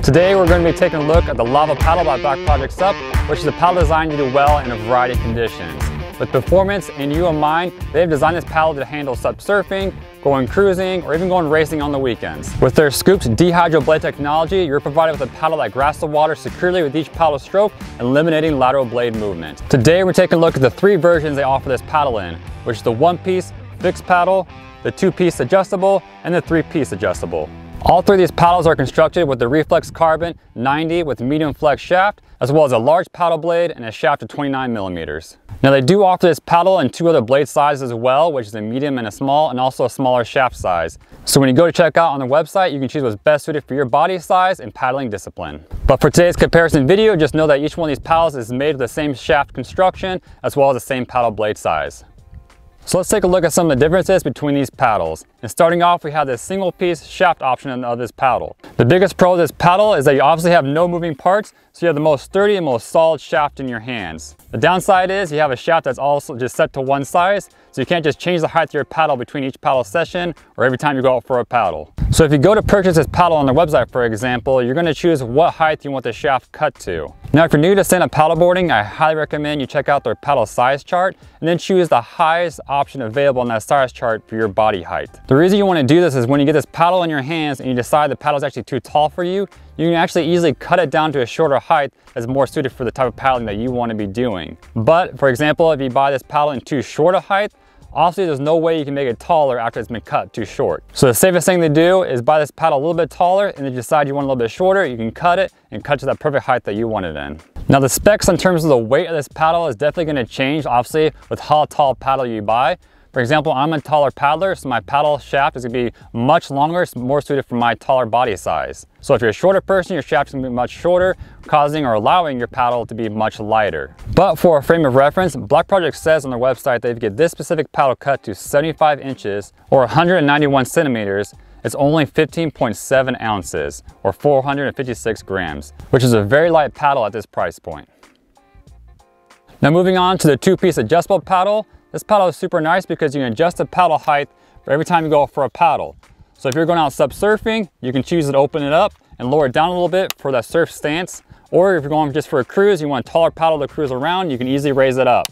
Today we're going to be taking a look at the Lava Paddle by Black Project SUP, which is a paddle designed to do well in a variety of conditions. With performance and you in mind, they've designed this paddle to handle SUP surfing, going cruising, or even going racing on the weekends. With their Scoops Dehydro Blade technology, you're provided with a paddle that grasps the water securely with each paddle stroke, eliminating lateral blade movement. Today we're taking a look at the three versions they offer this paddle in, which is the one-piece fixed paddle, the two-piece adjustable, and the three-piece adjustable. All three of these paddles are constructed with the Reflex Carbon 90 with medium flex shaft, as well as a large paddle blade and a shaft of 29 millimeters. Now they do offer this paddle in two other blade sizes as well, which is a medium and a small, and also a smaller shaft size. So when you go to check out on their website, you can choose what's best suited for your body size and paddling discipline. But for today's comparison video, just know that each one of these paddles is made with the same shaft construction, as well as the same paddle blade size. So let's take a look at some of the differences between these paddles. And starting off, we have this single piece shaft option of this paddle. The biggest pro of this paddle is that you obviously have no moving parts, so you have the most sturdy and most solid shaft in your hands. The downside is you have a shaft that's also just set to one size, so you can't just change the height of your paddle between each paddle session or every time you go out for a paddle. So if you go to purchase this paddle on their website, for example, you're going to choose what height you want the shaft cut to. Now, if you're new to stand-up paddleboarding, I highly recommend you check out their paddle size chart and then choose the highest option available on that size chart for your body height. The reason you want to do this is when you get this paddle in your hands and you decide the paddle is actually too tall for you, you can actually easily cut it down to a shorter height that's more suited for the type of paddling that you want to be doing. But for example, if you buy this paddle in too short a height, obviously there's no way you can make it taller after it's been cut too short. So the safest thing to do is buy this paddle a little bit taller, and then you decide you want a little bit shorter, you can cut it and cut to that perfect height that you want it in. Now the specs in terms of the weight of this paddle is definitely going to change, obviously, with how tall paddle you buy. For example, I'm a taller paddler, so my paddle shaft is going to be much longer, more suited for my taller body size. So if you're a shorter person, your shaft is going to be much shorter, causing or allowing your paddle to be much lighter. But for a frame of reference, Black Project says on their website that if you get this specific paddle cut to 75 inches or 191 centimeters, it's only 15.7 ounces or 456 grams, which is a very light paddle at this price point. Now moving on to the two-piece adjustable paddle. This paddle is super nice because you can adjust the paddle height for every time you go for a paddle. So if you're going out SUP surfing, you can choose to open it up and lower it down a little bit for that surf stance. Or if you're going just for a cruise, you want a taller paddle to cruise around, you can easily raise it up.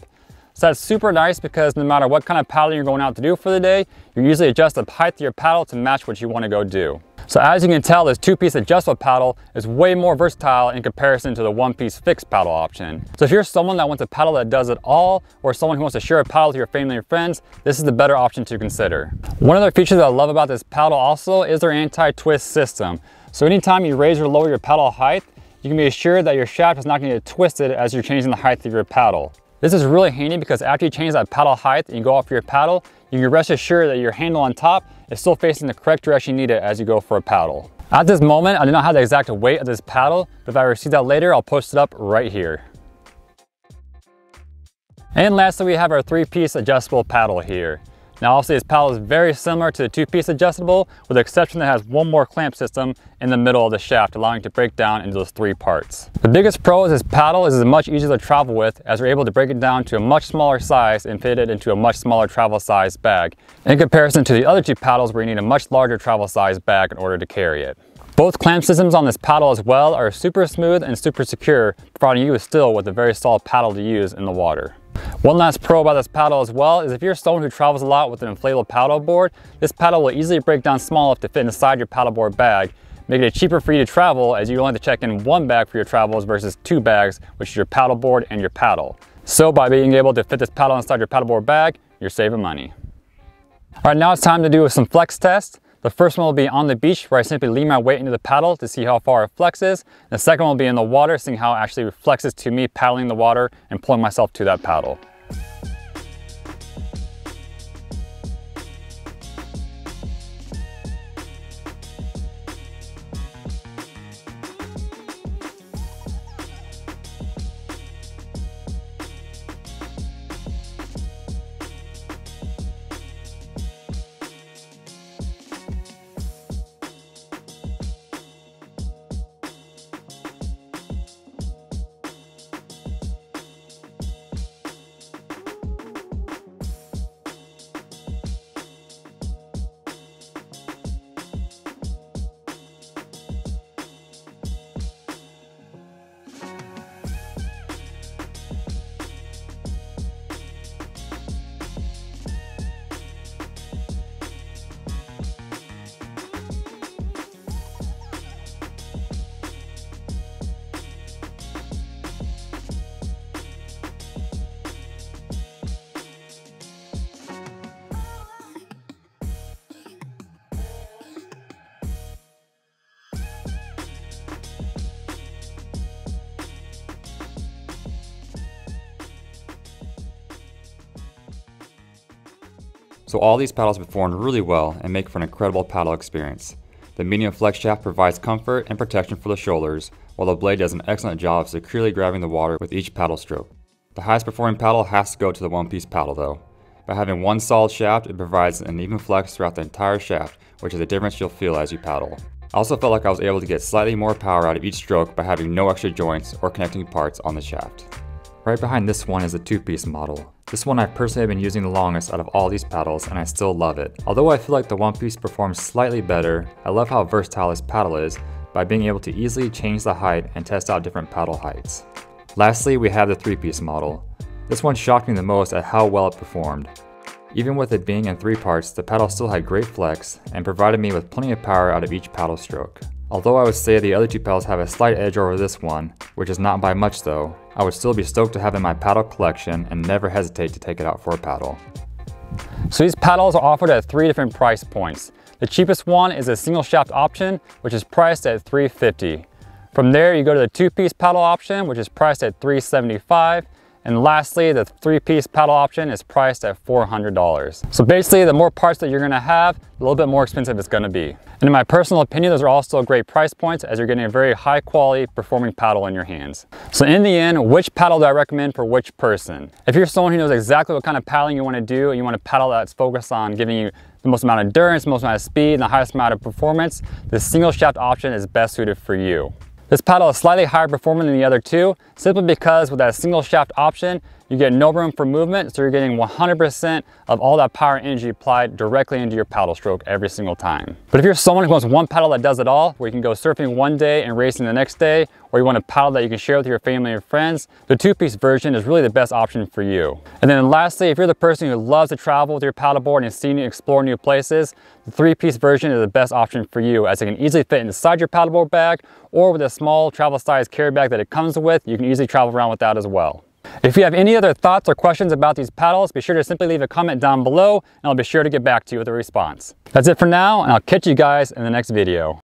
So that's super nice because no matter what kind of paddling you're going out to do for the day, you usually adjust the height of your paddle to match what you want to go do. So as you can tell, this two-piece adjustable paddle is way more versatile in comparison to the one-piece fixed paddle option. So if you're someone that wants a paddle that does it all, or someone who wants to share a paddle with your family and friends, this is the better option to consider. One other feature that I love about this paddle also is their anti-twist system. So anytime you raise or lower your paddle height, you can be assured that your shaft is not going to get twisted as you're changing the height of your paddle. This is really handy because after you change that paddle height and you go off your paddle, you can rest assured that your handle on top is still facing the correct direction you need it as you go for a paddle. At this moment, I do not have the exact weight of this paddle, but if I receive that later, I'll post it up right here. And lastly, we have our three-piece adjustable paddle here. Now obviously this paddle is very similar to the two-piece adjustable, with the exception that it has one more clamp system in the middle of the shaft, allowing it to break down into those three parts. The biggest pro of this paddle is it's much easier to travel with, as we're able to break it down to a much smaller size and fit it into a much smaller travel size bag, in comparison to the other two paddles where you need a much larger travel size bag in order to carry it. Both clamp systems on this paddle as well are super smooth and super secure, providing you still with a very solid paddle to use in the water. One last pro about this paddle as well is if you're someone who travels a lot with an inflatable paddleboard, this paddle will easily break down small enough to fit inside your paddleboard bag, making it cheaper for you to travel as you only have to check in one bag for your travels versus two bags, which is your paddleboard and your paddle. So by being able to fit this paddle inside your paddleboard bag, you're saving money. All right, now it's time to do some flex tests. The first one will be on the beach, where I simply lean my weight into the paddle to see how far it flexes. The second one will be in the water, seeing how it actually flexes to me paddling the water and pulling myself to that paddle. So all these paddles performed really well and make for an incredible paddle experience. The medium flex shaft provides comfort and protection for the shoulders, while the blade does an excellent job of securely grabbing the water with each paddle stroke. The highest performing paddle has to go to the one-piece paddle though. By having one solid shaft, it provides an even flex throughout the entire shaft, which is a difference you'll feel as you paddle. I also felt like I was able to get slightly more power out of each stroke by having no extra joints or connecting parts on the shaft. Right behind this one is the two-piece model. This one I personally have been using the longest out of all these paddles, and I still love it. Although I feel like the one-piece performs slightly better, I love how versatile this paddle is by being able to easily change the height and test out different paddle heights. Lastly, we have the three-piece model. This one shocked me the most at how well it performed. Even with it being in 3 parts, the paddle still had great flex and provided me with plenty of power out of each paddle stroke. Although I would say the other 2 paddles have a slight edge over this one, which is not by much though, I would still be stoked to have it in my paddle collection and never hesitate to take it out for a paddle. So these paddles are offered at 3 different price points. The cheapest one is a single shaft option, which is priced at $350. From there you go to the 2-piece paddle option, which is priced at $375. And lastly, the 3-piece paddle option is priced at $400. So basically, the more parts that you're gonna have, a little bit more expensive it's gonna be. And in my personal opinion, those are also great price points as you're getting a very high quality performing paddle in your hands. So in the end, which paddle do I recommend for which person? If you're someone who knows exactly what kind of paddling you wanna do, and you want a paddle that's focused on giving you the most amount of endurance, the most amount of speed, and the highest amount of performance, the single shaft option is best suited for you. This paddle is slightly higher performing than the other 2, simply because with that single shaft option, you get no room for movement, so you're getting 100% of all that power and energy applied directly into your paddle stroke every single time. But if you're someone who wants one paddle that does it all, where you can go surfing one day and racing the next day, or you want a paddle that you can share with your family and friends, the 2-piece version is really the best option for you. And then lastly, if you're the person who loves to travel with your paddleboard and see and explore new places, the 3-piece version is the best option for you, as it can easily fit inside your paddleboard bag, or with a small travel size carry bag that it comes with, you can easily travel around with that as well. If you have any other thoughts or questions about these paddles, be sure to simply leave a comment down below and I'll be sure to get back to you with a response. That's it for now, and I'll catch you guys in the next video.